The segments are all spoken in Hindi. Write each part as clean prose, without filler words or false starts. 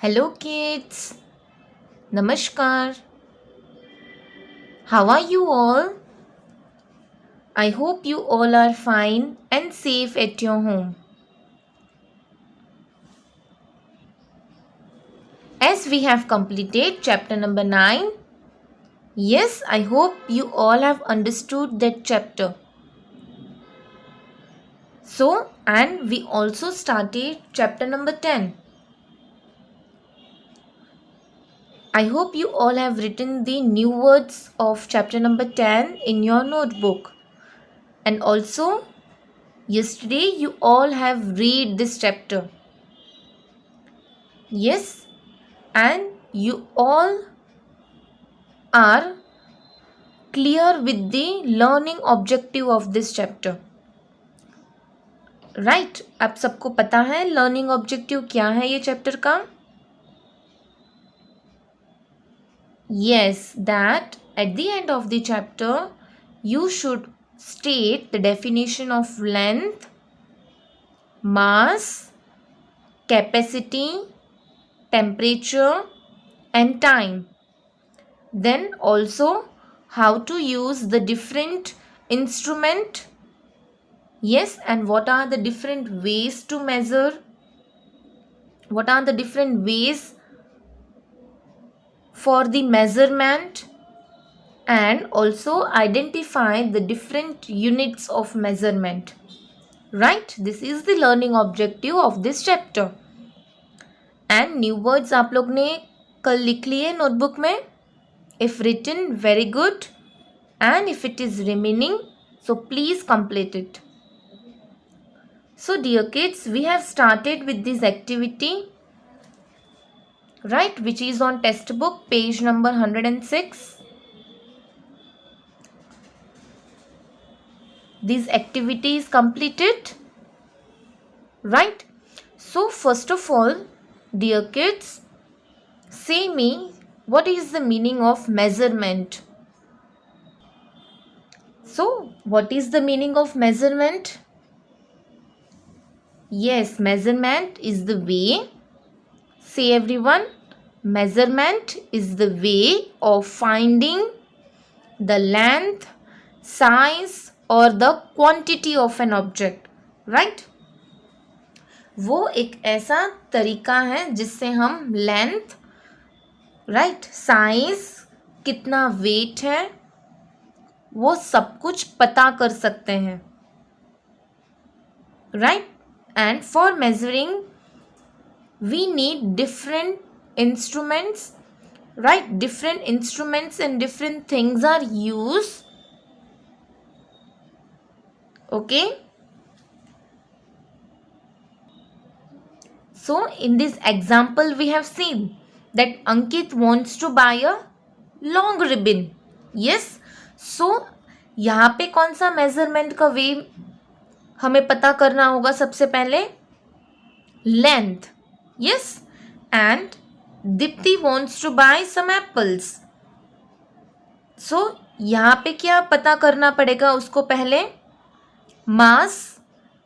Hello kids. Namaskar. How are you all? I hope you all are fine and safe at your home. As we have completed chapter number 9, yes, I hope you all have understood that chapter. So, and we also started chapter number 10. I hope you all have written the new words of chapter number 10 in your notebook. And also, yesterday you all have read this chapter. Yes, and you all are clear with the learning objective of this chapter. Right आप सबको पता है लर्निंग ऑब्जेक्टिव क्या है ये चैप्टर का? Yes, that at the end of the chapter you should state the definition of length, mass, capacity, temperature and time. Then also how to use the different instrument. Yes, and what are the different ways to measure? What are the different ways for the measurement? And also identify the different units of measurement. Right? This is the learning objective of this chapter. And new words आप लोग ने कल लिख लिए नोटबुक में? If written, very good. And if it is remaining, so please complete it. So dear kids, we have started with this activity, right, which is on textbook page number 106. This activity is completed, right? So first of all, dear kids, say me what is the meaning of measurement? So what is the meaning of measurement? Yes, measurement is the way, say everyone, measurement is the way of finding the length, size or the quantity of an object, right? वो एक ऐसा तरीका है जिससे हम लेंथ, राइट, साइज, कितना वेट है, वो सब कुछ पता कर सकते हैं, right? And for measuring we need different instruments, right? Different instruments and different things are used, okay? So in this example we have seen that Ankit wants to buy a long ribbon. Yes, so यहाँ पे कौन सा मेजरमेंट का वे हमें पता करना होगा? सबसे पहले length. Yes, and Deepti wants to buy some apples. So यहाँ पे क्या पता करना पड़ेगा उसको? पहले mass.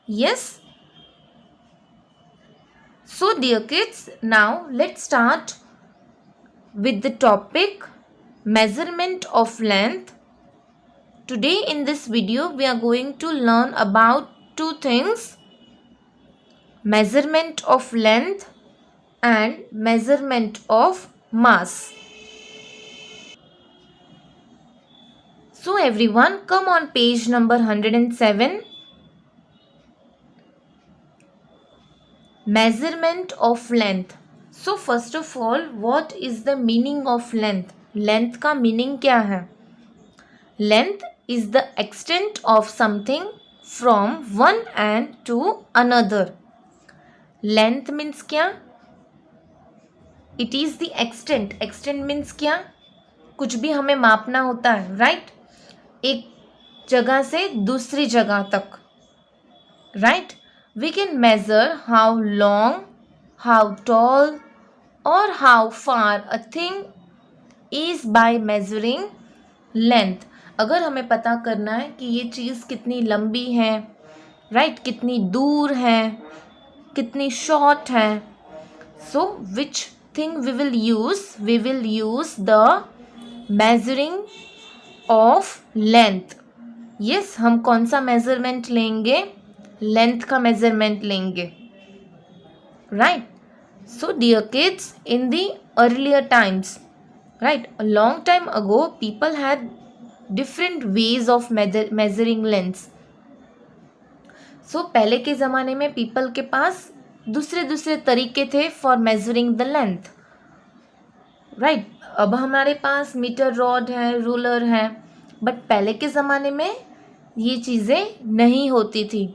Yes, so dear kids, now let's start with the topic measurement of length. Today in this video we are going to learn about two things: measurement of length and measurement of mass. So everyone, come on page number 107. Measurement of length. So first of all, what is the meaning of length? Length का meaning क्या है? Length is the extent of something from one end to another. Length means क्या? It is the extent. Extent means क्या? कुछ भी हमें मापना होता है, right? एक जगह से दूसरी जगह तक, right? We can measure how long, how tall or how far a thing is by measuring length. अगर हमें पता करना है कि ये चीज़ कितनी लंबी है, राइट, कितनी दूर है, कितनी शॉर्ट है, सो विच thing we will use? We will use the measuring of length. Yes, हम कौन सा measurement लेंगे? Length का measurement लेंगे. Right? So dear kids, in the earlier times, right, a long time ago, people had different ways of measuring lengths. So पहले के ज़माने में people के पास दूसरे दूसरे तरीके थे for measuring the length. Right? अब हमारे पास मीटर रॉड है, रूलर है, बट पहले के ज़माने में ये चीज़ें नहीं होती थी.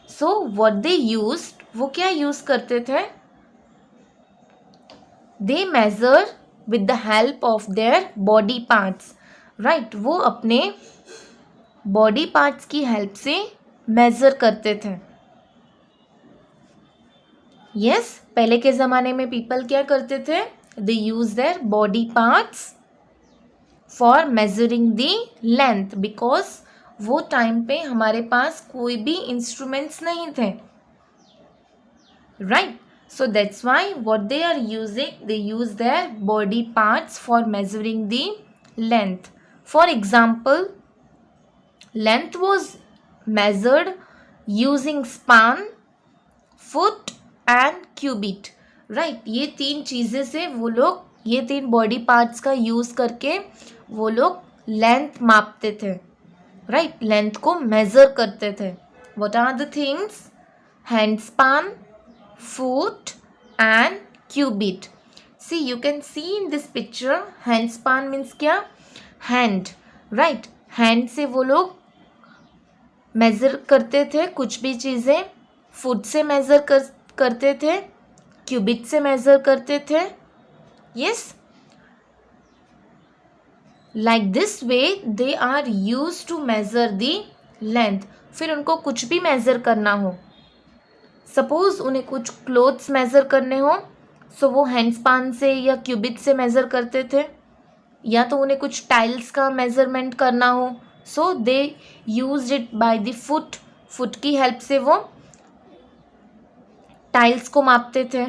So what they used, वो क्या यूज़ करते थे? They measure with the help of their body parts. Right? वो अपने बॉडी पार्ट्स की हेल्प से मेज़र करते थे. Yes, पहले के ज़माने में पीपल क्या करते थे? They use their body parts for measuring the length because वो टाइम पे हमारे पास कोई भी इंस्ट्रूमेंट्स नहीं थे. Right? So that's why what they are using, they use their body parts for measuring the length. For example, length was measured using span, foot and cubit. Right? ये तीन चीज़ें से वो लोग, ये तीन बॉडी पार्ट्स का यूज़ करके वो लोग लेंथ मापते थे. Right? लेंथ को मेज़र करते थे. What are the things? Hand span, foot and cubit. See, you can see in this picture, hand span means क्या? Hand. Right? hand से वो लोग मेज़र करते थे कुछ भी चीज़ें. फुट से मेज़र करते थे, क्यूबिट से मेज़र करते थे. Yes, like this way they are use to measure the length. फिर उनको कुछ भी मेज़र करना हो, सपोज़ उन्हें कुछ क्लोथ्स मेज़र करने हो, सो वो हैंड स्पान से या क्यूबिट से मेज़र करते थे. या तो उन्हें कुछ टाइल्स का मेज़रमेंट करना हो, so they use it by the foot. Foot की हेल्प से वो टाइल्स को मापते थे.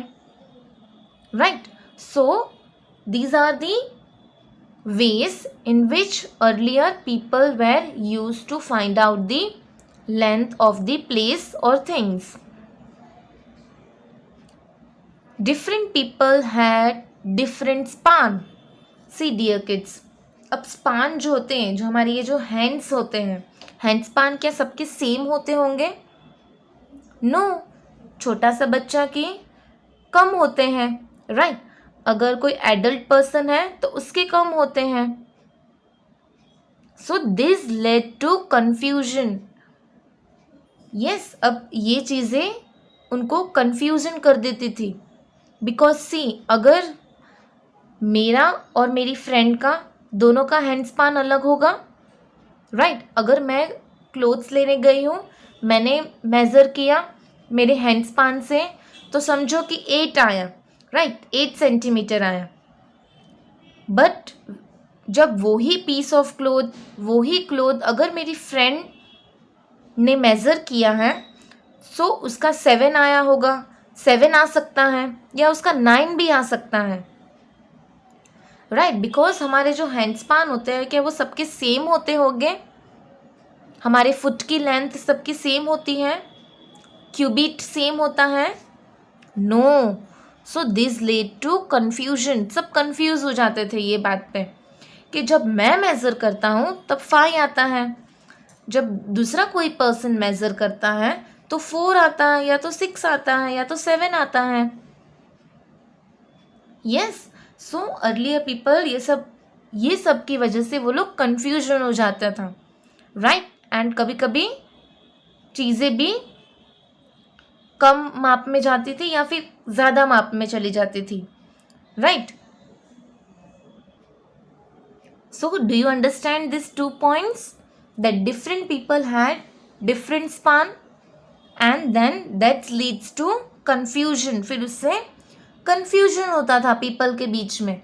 Right? So these are the ways in which earlier people were used to find out the length of the place or things. Different people had different span. See dear kids, अब span जो होते हैं, जो हमारे ये जो hands होते हैं, hand span क्या सबके सेम होते होंगे? नो, छोटा सा बच्चा की कम होते हैं. राइट? अगर कोई एडल्ट पर्सन है तो उसके कम होते हैं. So this lead to confusion. Yes, अब ये चीज़ें उनको कन्फ्यूजन कर देती थी. बिकॉज सी, अगर मेरा और मेरी फ्रेंड का दोनों का हैंड स्पान अलग होगा. राइट? अगर मैं क्लोथ्स लेने गई हूँ, मैंने मेज़र किया मेरे हैंड स्पान से, तो समझो कि 8 आया. राइट? 8 सेंटीमीटर आया. बट जब वही पीस ऑफ क्लोथ, वही क्लोथ अगर मेरी फ्रेंड ने मेज़र किया है, सो उसका 7 आया होगा. 7 आ सकता है या उसका 9 भी आ सकता है. राइट? बिकॉज हमारे जो हैंड स्पान होते हैं, क्या वो सबके सेम होते होंगे? हमारे फुट की लेंथ सबकी सेम होती है? क्यूबिट सेम होता है? No. So this lead to confusion. सब कंफ्यूज हो जाते थे ये बात पे कि जब मैं मेज़र करता हूँ तब 5 आता है, जब दूसरा कोई पर्सन मेज़र करता है तो 4 आता है, या तो 6 आता है, या तो 7 आता है. यस. सो अर्लियर पीपल ये सब की वजह से वो लोग कन्फ्यूजन हो जाता था. राइट? एंड कभी कभी चीज़ें भी कम माप में जाती थी या फिर ज़्यादा माप में चली जाती थी. Right? So do you understand this 2 points that different people had different span and then that leads to confusion. फिर उससे confusion होता था people के बीच में.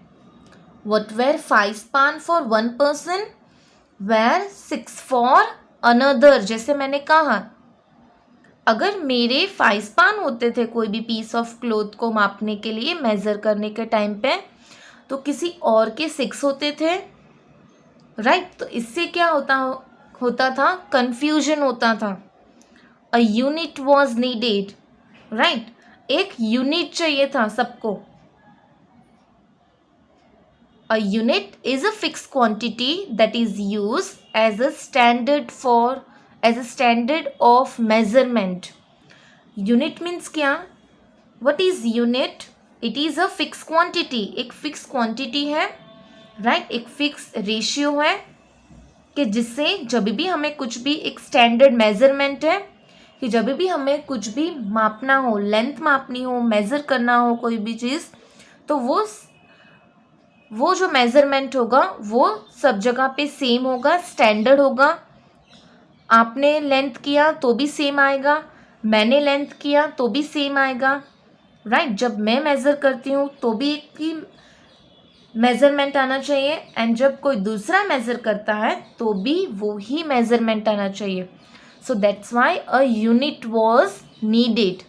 What were 5 span for one person were 6 for another. जैसे मैंने कहा, अगर मेरे 5 स्पान होते थे कोई भी पीस ऑफ क्लोथ को मापने के लिए, मेज़र करने के टाइम पे, तो किसी और के 6 होते थे, राइट। तो इससे क्या होता था, कन्फ्यूजन होता था। A unit was needed, right. एक यूनिट चाहिए था सबको। A unit is a fixed quantity that is used as a standard of measurement. Unit means क्या? What is unit? It is a fixed quantity. एक fixed quantity है, right? एक fixed ratio है कि जिससे जब भी हमें कुछ भी, एक standard measurement है कि जब भी हमें कुछ भी मापना हो, लेंथ मापनी हो, मेज़र करना हो कोई भी चीज़, तो वो जो मेज़रमेंट होगा वो सब जगह पे सेम होगा, स्टैंडर्ड होगा। आपने लेंथ किया तो भी सेम आएगा, मैंने लेंथ किया तो भी सेम आएगा, राइट। जब मैं मेज़र करती हूँ तो भी एक ही मेज़रमेंट आना चाहिए, एंड जब कोई दूसरा मेज़र करता है तो भी वो ही मेज़रमेंट आना चाहिए। So that's why a unit was needed,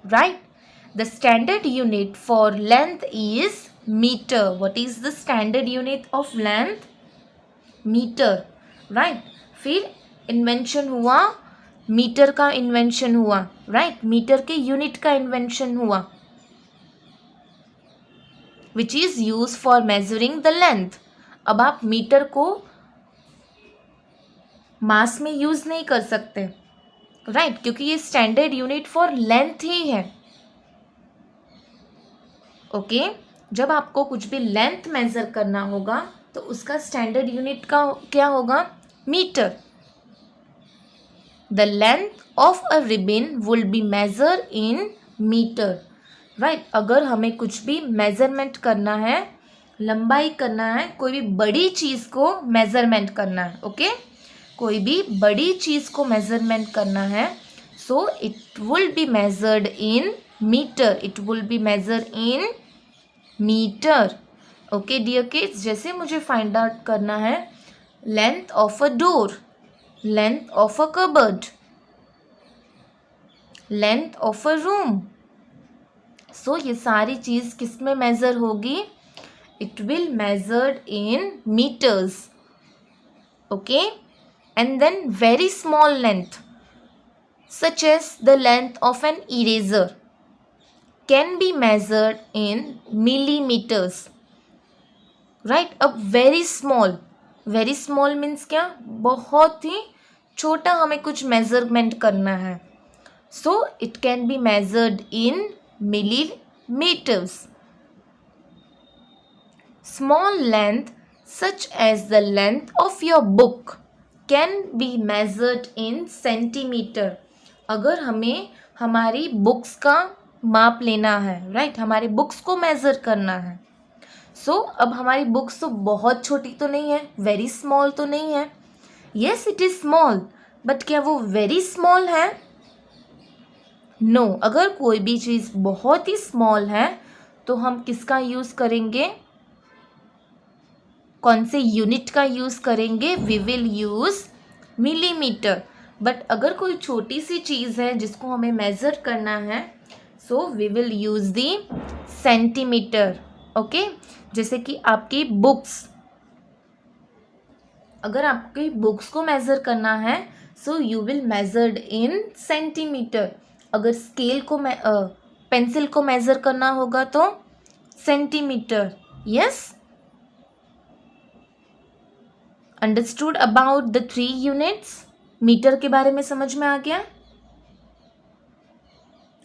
right. The standard unit for length is meter. What is the standard unit of length? Meter, right. फिर इन्वेंशन हुआ, मीटर का इन्वेंशन हुआ, राइट। मीटर के यूनिट का इन्वेंशन हुआ, which is use for measuring the length. अब आप मीटर को मास में यूज नहीं कर सकते, राइट, क्योंकि ये स्टैंडर्ड यूनिट फॉर लेंथ ही है। ओके, जब आपको कुछ भी लेंथ मेज़र करना होगा तो उसका स्टैंडर्ड यूनिट का क्या होगा, metre. The length of a ribbon will be measure in metre, right. अगर हमें कुछ भी मेजरमेंट करना है, लंबाई करना है, कोई भी बड़ी चीज़ को मेजरमेंट करना है, ओके, कोई भी बड़ी चीज़ को मेजरमेंट करना है, so it will be measured in metre, it will be measure in metre. Okay dear kids, जैसे मुझे फाइंड आउट करना है length of a door, length of a cupboard, length of a room, so ये सारी चीज़ किस में मेज़र होगी, it will measured in metres, okay. And then very small length such as the length of an eraser can be measured in millimeters, right. अब very small means क्या, बहुत ही छोटा हमें कुछ मेजरमेंट करना है, so it can be measured in millimeters. Small length such as the length of your book can be measured in centimeter. अगर हमें हमारी बुक्स का माप लेना है, राइट, हमारी बुक्स को मेज़र करना है, सो अब हमारी बुक्स तो बहुत छोटी तो नहीं है, वेरी स्मॉल तो नहीं है, yes it is small, but क्या वो वेरी स्मॉल है, नो। अगर कोई भी चीज़ बहुत ही स्मॉल है तो हम किसका यूज़ करेंगे, कौन से यूनिट का यूज़ करेंगे, we will use millimetre. But अगर कोई छोटी सी चीज़ है जिसको हमें मेज़र करना है, so we will use the centimetre, okay. जैसे कि आपकी बुक्स, अगर आपकी बुक्स को मेज़र करना है, so you will measured in centimetre. अगर स्केल को पेंसिल को मेज़र करना होगा तो centimetre, yes. Understood about the 3 units, metre के बारे में समझ में आ गया,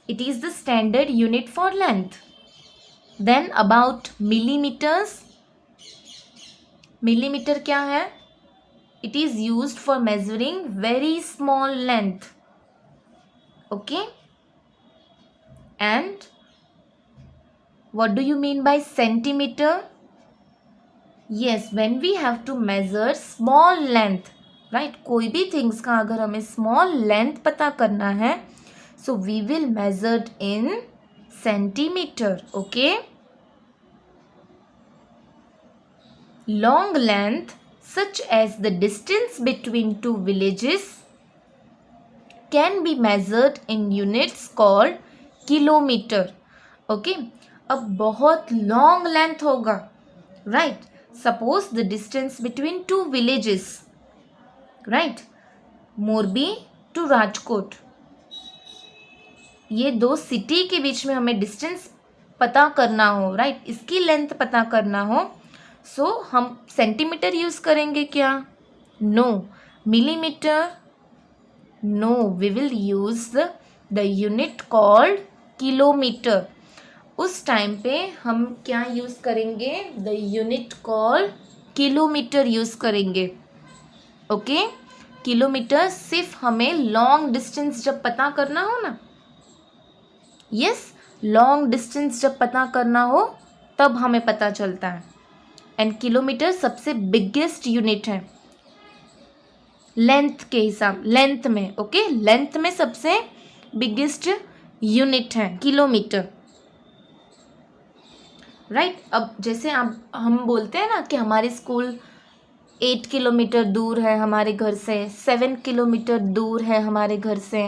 it is the standard unit for length. Then about millimetres, millimetre क्या है, it is used for measuring very small length, okay. And what do you mean by centimetre, yes, when we have to measure small length, right, कोई भी थिंग्स का अगर हमें small length पता करना है, so we will measure in centimeter, okay. Long length such as the distance between two villages can be measured in units called kilometre. Okay, अब बहुत लॉन्ग लेंथ होगा, right. Suppose the distance between two villages, right, Morbi to Rajkot. ये दो सिटी के बीच में हमें डिस्टेंस पता करना हो, राइट, इसकी लेंथ पता करना हो, सो हम सेंटीमीटर यूज़ करेंगे क्या? No. Millimetre? No, we will use the unit called kilometre. उस टाइम पे हम क्या यूज़ करेंगे? The unit called kilometre use करेंगे. ओके, किलोमीटर सिर्फ हमें लॉन्ग डिस्टेंस जब पता करना हो ना, यस, लॉन्ग डिस्टेंस जब पता करना हो तब हमें पता चलता है. एंड किलोमीटर सबसे बिगेस्ट यूनिट है लेंथ के हिसाब, लेंथ में. ओके, लेंथ में सबसे बिगेस्ट यूनिट है किलोमीटर, राइट. अब जैसे आप हम बोलते हैं ना कि हमारी स्कूल 8 किलोमीटर दूर है हमारे घर से, 7 किलोमीटर दूर है हमारे घर से,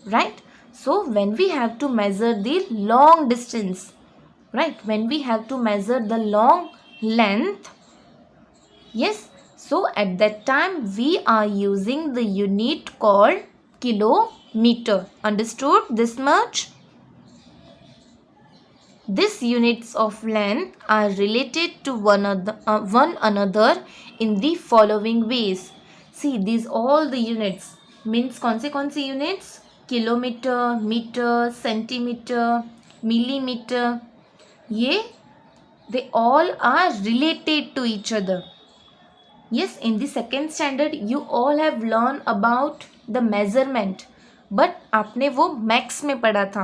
right. So when we have to measure the long distance, right, when we have to measure the long length, yes, so at that time we are using the unit called kilometer. Understood this much? These units of length are related to one another in the following ways. See, these all the units means कौन से units? Kilometre, metre, centimetre, millimetre, ये they all are related to each other. Yes, in the second standard you all have learned about the measurement, but आपने वो मैथ्स में पढ़ा था,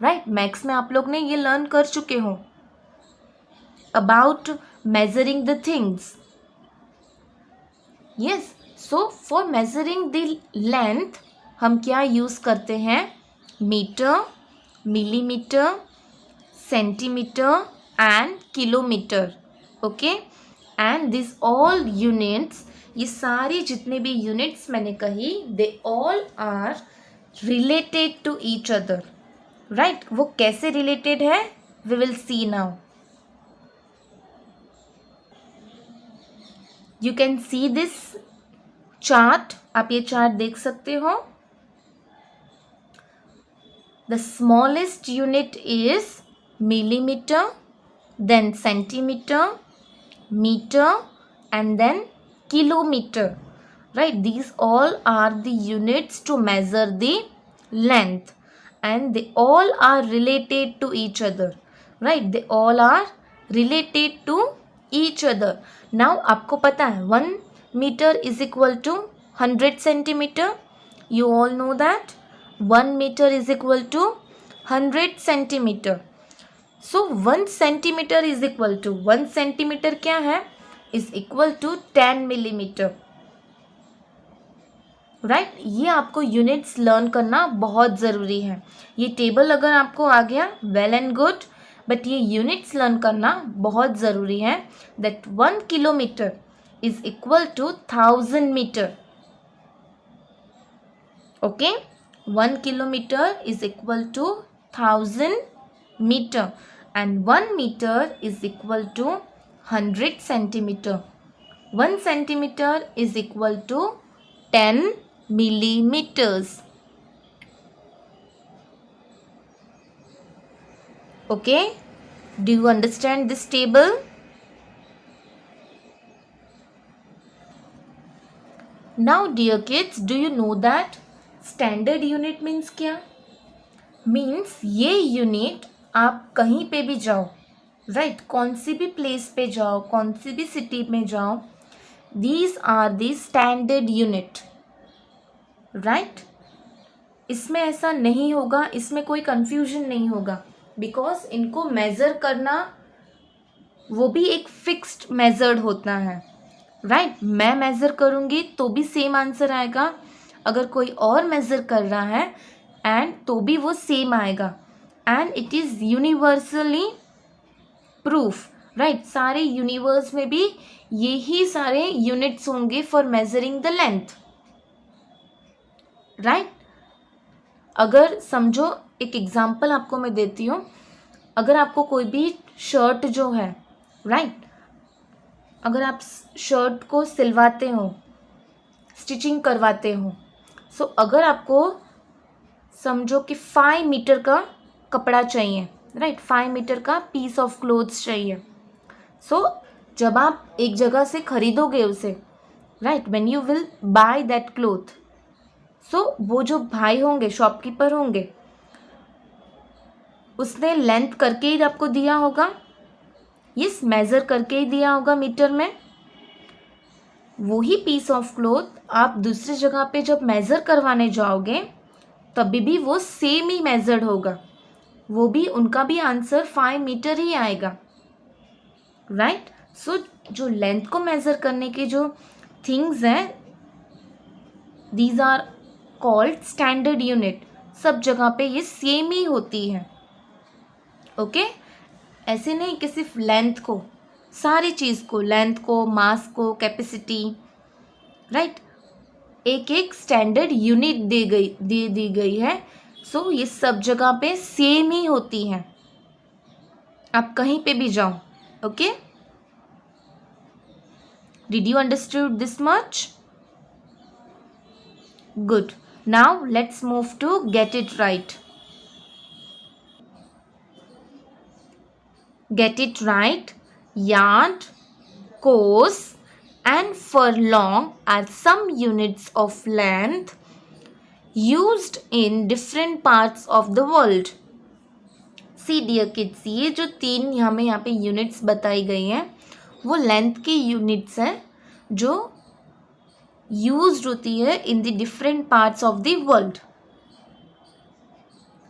राइट. मैथ्स में आप लोग ने ये लर्न कर चुके हो about measuring the things. Yes, so for measuring the length हम क्या यूज़ करते हैं? Metre, millimetre, centimetre and kilometer. Okay, and these all units, ये सारी जितने भी units मैंने कही, they all are related to each other, right. वो कैसे related है? We will see now. You can see this chart. आप ये chart देख सकते हो. The smallest unit is millimeter, then centimeter, meter, and then kilometer, right. These all are the units to measure the length, and they all are related to each other, right. They all are related to each other. Now आपको पता है 1 meter is equal to 100 centimeter. You all know that 1 meter is equal to 100 centimeter. So 1 centimeter is equal to 1 centimeter क्या है? Is equal to 10 millimeter, right. ये आपको यूनिट्स लर्न करना बहुत ज़रूरी है. ये टेबल अगर आपको आ गया वेल एंड गुड, बट ये यूनिट्स लर्न करना बहुत ज़रूरी है. That 1 kilometre is equal to 1000 metre. Okay, 1 kilometre is equal to 1000 meter, and 1 meter is equal to 100 centimeter. 1 centimeter is equal to 10 millimeters. Okay, do you understand this table? Now dear kids, do you know that standard unit means क्या? Means ये यूनिट आप कहीं पे भी जाओ, राइट, कौन सी भी प्लेस पे जाओ, कौन सी भी सिटी में जाओ, these are the standard unit, right. इसमें ऐसा नहीं होगा, इसमें कोई कंफ्यूजन नहीं होगा, बिकॉज इनको मेज़र करना वो भी एक फिक्स्ड मेजर्ड होता है, राइट. मैं मेज़र करूँगी तो भी सेम आंसर आएगा, अगर कोई और मेज़र कर रहा है एंड तो भी वो सेम आएगा. And it is universally proof, right. सारे यूनिवर्स में भी यही सारे यूनिट्स होंगे for measuring the length, right. अगर समझो, एक एग्जांपल आपको मैं देती हूँ, अगर आपको कोई भी शर्ट जो है, राइट, अगर आप शर्ट को सिलवाते हो, स्टिचिंग करवाते हो, सो अगर आपको समझो कि 5 मीटर का कपड़ा चाहिए, राइट, 5 मीटर का पीस ऑफ क्लोथ्स चाहिए। सो जब आप एक जगह से खरीदोगे उसे, right, when you will buy that cloth, so वो जो भाई होंगे, शॉपकीपर होंगे, उसने लेंथ करके ही आपको दिया होगा, यस, मेज़र करके ही दिया होगा मीटर में। वही पीस ऑफ क्लोथ आप दूसरी जगह पे जब मेज़र करवाने जाओगे तभी भी वो सेम ही मेजर्ड होगा, वो भी, उनका भी आंसर 5 मीटर ही आएगा, राइट। सो जो लेंथ को मेज़र करने के जो थिंग्स हैं, these are called standard unit. सब जगह पे ये सेम ही होती है, ओके। ऐसे नहीं कि सिर्फ लेंथ को, सारी चीज़ को, लेंथ को, मास को, कैपेसिटी, राइट, एक एक स्टैंडर्ड यूनिट दे दी गई है। सो ये सब जगह पे सेम ही होती है, आप कहीं पे भी जाओ, okay. Did you understood this much? Good. Now let's move to get it right. Get it right. Yard, course and furlong are some units of length used in different parts of the world. See dear kids, ये जो 3 हमें यहाँ पे यूनिट्स बताई गई हैं वो लेंथ की यूनिट्स हैं जो यूज्ड होती है in the different parts of the world,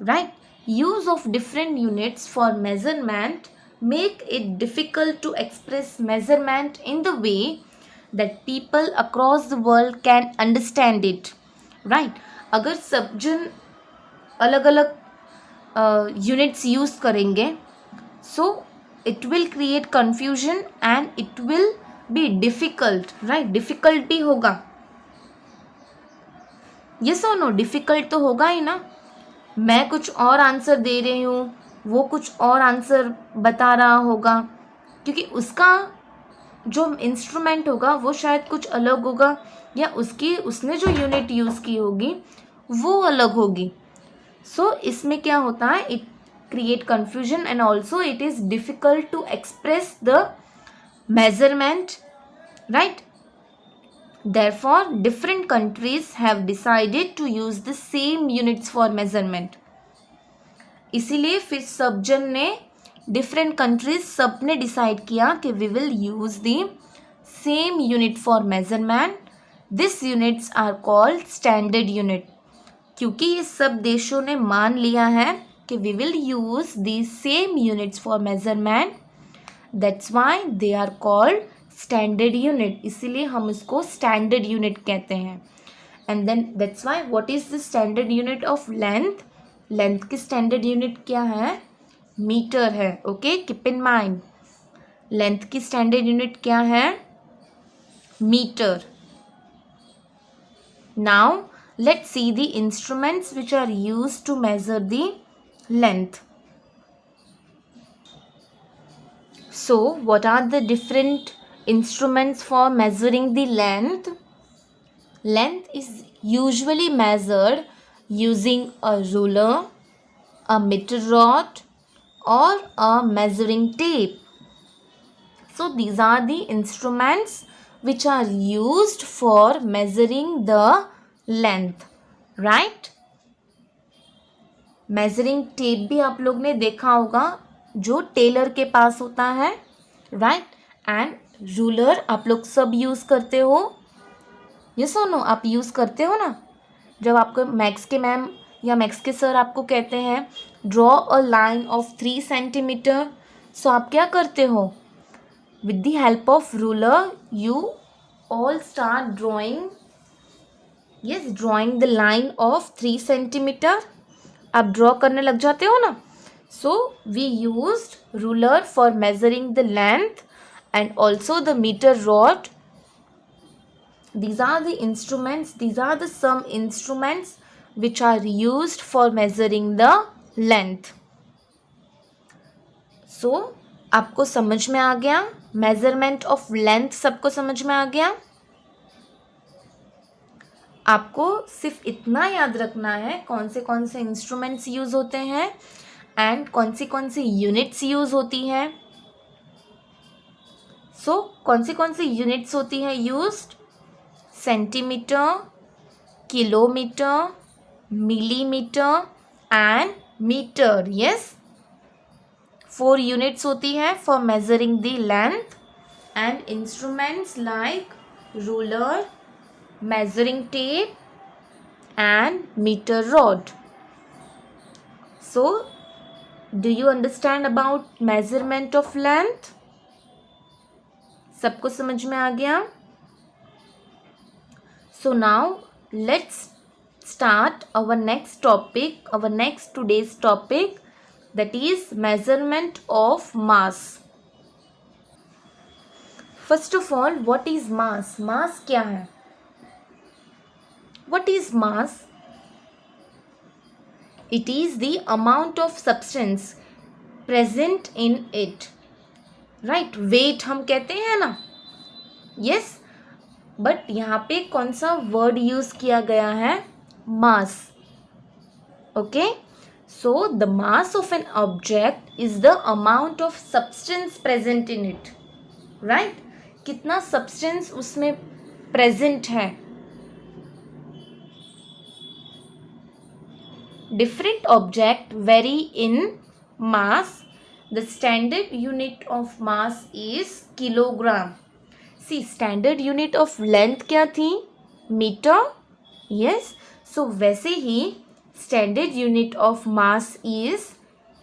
right. Use of different units for measurement make it difficult to express measurement in the way that people across the world can understand it, right। अगर सब जन अलग अलग यूनिट्स यूज करेंगे, so it will create confusion and it will be difficult, right। difficult भी होगा, yes or no, difficult तो होगा ही ना। मैं कुछ और आंसर दे रही हूँ, वो कुछ और आंसर बता रहा होगा, क्योंकि उसका जो इंस्ट्रूमेंट होगा वो शायद कुछ अलग होगा, या उसने जो यूनिट यूज़ की होगी वो अलग होगी। सो इसमें क्या होता है, it create confusion and also it is difficult to express the measurement, right. Therefore, different countries have decided to use the same units for measurement. इसीलिए फिर सब जन ने, डिफरेंट कंट्रीज सब ने डिसाइड किया कि we will use the same unit for measurement. This units are called standard unit, क्योंकि ये सब देशों ने मान लिया है कि we will use the same units for measurement, that's why they are called standard unit. इसीलिए हम इसको स्टैंडर्ड यूनिट कहते हैं। And then that's why what is the standard unit of length? Length की स्टैंडर्ड यूनिट क्या है? मीटर है, okay, keep in mind. Length की स्टैंडर्ड यूनिट क्या है? Metre. Now let's see the instruments which are used to measure the length. So what are the different instruments for measuring the length? Length is usually measured using a ruler, a meter rod or a measuring tape. So these are the instruments which are used for measuring the length, right? Measuring tape भी आप लोग ने देखा होगा जो टेलर के पास होता है, राइट। एंड रूलर आप लोग सब यूज़ करते हो, ये सुनो, आप यूज़ करते हो ना। जब आपको मैथ्स के मैम या मैथ्स के सर आपको कहते हैं draw a line of 3 centimetre, so आप क्या करते हो? With the help of ruler you all start drawing, yes, drawing the line of 3 centimetre. आप ड्रॉ करने लग जाते हो ना। So we used ruler for measuring the length and also the meter rod. These are the instruments, these are the some instruments which are used for measuring the length. So आपको समझ में आ गया मेजरमेंट ऑफ लेंथ, सबको समझ में आ गया. आपको सिर्फ इतना याद रखना है कौन से इंस्ट्रूमेंट्स यूज़ होते हैं एंड कौन सी यूनिट्स यूज़ होती हैं. सो कौन सी यूनिट्स होती हैं used? Centimetre, kilometre, millimetre and metre. Yes, 4 units होती हैं for measuring the length. And instruments like ruler, measuring tape and meter rod. So do you understand about measurement of length? सबको समझ में आ गया? So now let's start our next topic, our next today's topic, that is measurement of mass. First of all, what is mass? Mass क्या है? What is mass? It is the amount of substance present in it. Right? Weight हम कहते हैं ना? Yes. But यहाँ पे कौन सा word यूज़ किया गया है? Mass. Okay? So the mass of an object is the amount of substance present in it. Right? कितना substance उसमें present है? Different objects vary in mass. The standard unit of mass is kilogram. See, standard unit of length क्या थी? मीटर. Yes. So वैसे ही standard unit of mass is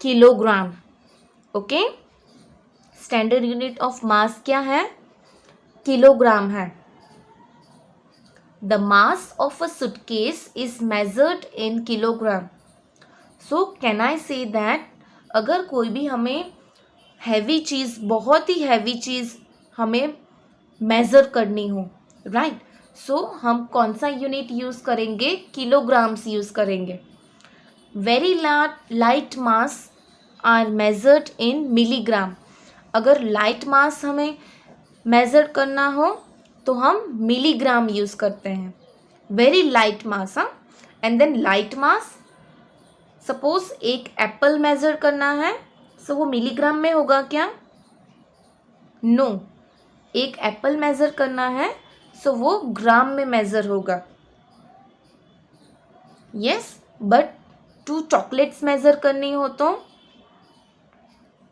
kilogram. Okay. Standard unit of mass क्या है? किलोग्राम है. The mass of a suitcase is measured in kilogram. So can I say that अगर कोई भी हमें हैवी चीज़, बहुत ही हैवी चीज़ हमें मेज़र करनी हो, राइट, सो हम कौन सा यूनिट यूज़ करेंगे? किलोग्राम्स यूज़ करेंगे. Very light mass are measured in milligram. अगर लाइट मास हमें मेज़र करना हो तो हम मिलीग्राम यूज़ करते हैं. Very light mass. And then light mass, suppose एक एप्पल मेज़र करना है, सो वो मिलीग्राम में होगा क्या? नो. एक एप्पल मेज़र करना है, सो वो ग्राम में मेज़र होगा. यस. बट 2 चॉकलेट्स मेज़र करनी हो तो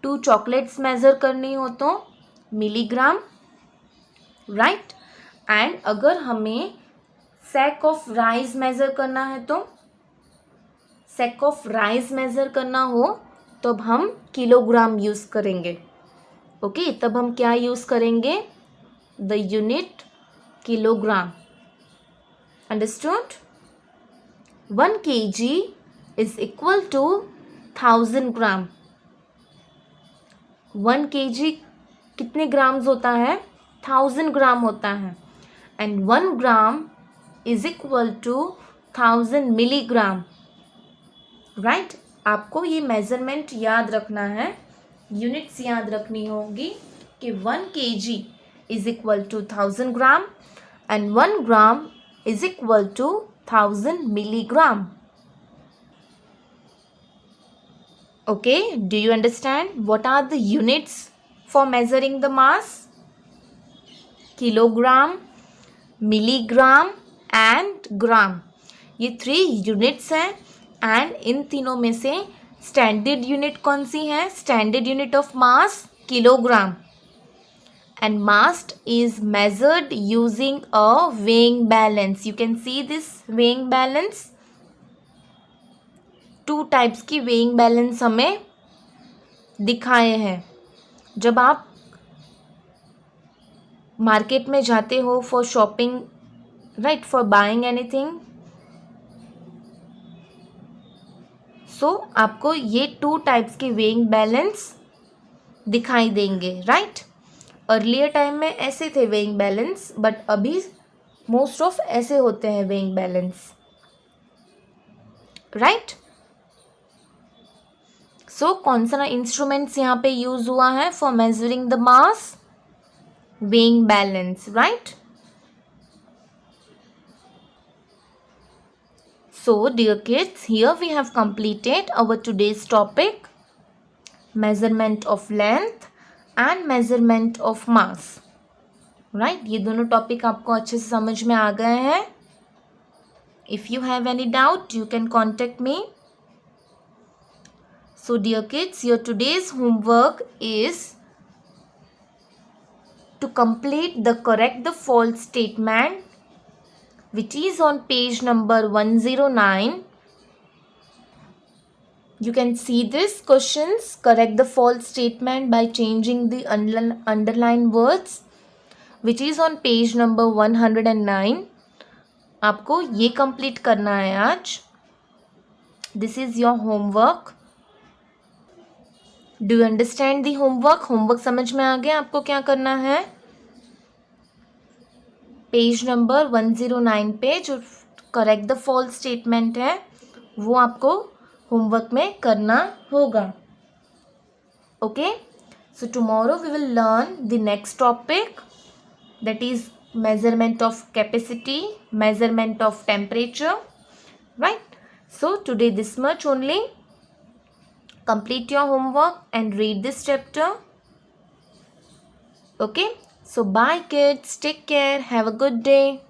2 चॉकलेट्स मेज़र करनी हो तो मिलीग्राम, राइट. एंड अगर हमें सैक ऑफ राइस मेज़र करना है तो सैक ऑफ राइस मेज़र करना हो तो अब हम किलोग्राम यूज़ करेंगे. ओके, तब हम क्या यूज़ करेंगे? The unit kilogram. Understood? 1 kg is equal to 1000 gram. 1 kg कितने ग्राम्स होता है? 1000 ग्राम होता है. And 1 gram is equal to 1000 milligram. Right. आपको ये मेज़रमेंट याद रखना है, यूनिट्स याद रखनी होगी कि 1 kg is equal to 1000 gram and 1 gram is equal to 1000 milligram. Okay, do you understand what are the units for measuring the mass? Kilogram, milligram and gram. ये 3 यूनिट्स हैं. एंड इन तीनों में से स्टैंडर्ड यूनिट कौन सी है? Standard unit of mass kilogram. And mass is measured using a weighing balance. You can see this weighing balance. 2 types की वेइंग बैलेंस हमें दिखाए हैं. जब आप मार्केट में जाते हो for shopping, right, for buying anything, so आपको ये 2 टाइप्स के वेइंग बैलेंस दिखाई देंगे, राइट. अर्लियर टाइम में ऐसे थे वेइंग बैलेंस, बट अभी मोस्ट ऑफ ऐसे होते हैं वेइंग बैलेंस. राइट. सो कौन सा इंस्ट्रूमेंट्स यहाँ पे यूज हुआ है for measuring the mass? weighing balance, right? So dear kids, here we have completed our today's topic, measurement of length and measurement of mass, right? ये दोनों टॉपिक आपको अच्छे से समझ में आ गए हैं. If you have any doubt, you can contact me. So dear kids, your today's homework is to complete the correct the false statement, which is on page number 109. You can see this questions. Correct the false statement by changing the underline words, which is on page number 109. आपको ये complete करना है आज. This is your homework. Do you understand the homework? Homework समझ में आ गया आपको क्या करना है? पेज नंबर 109 पे जो करेक्ट द फॉल्स स्टेटमेंट है वो आपको होमवर्क में करना होगा. Okay, so tomorrow we will learn the next topic, that is measurement of capacity, measurement of temperature, right? So today this much only. Complete your homework and read this chapter. Okay, so bye kids, take care, have a good day.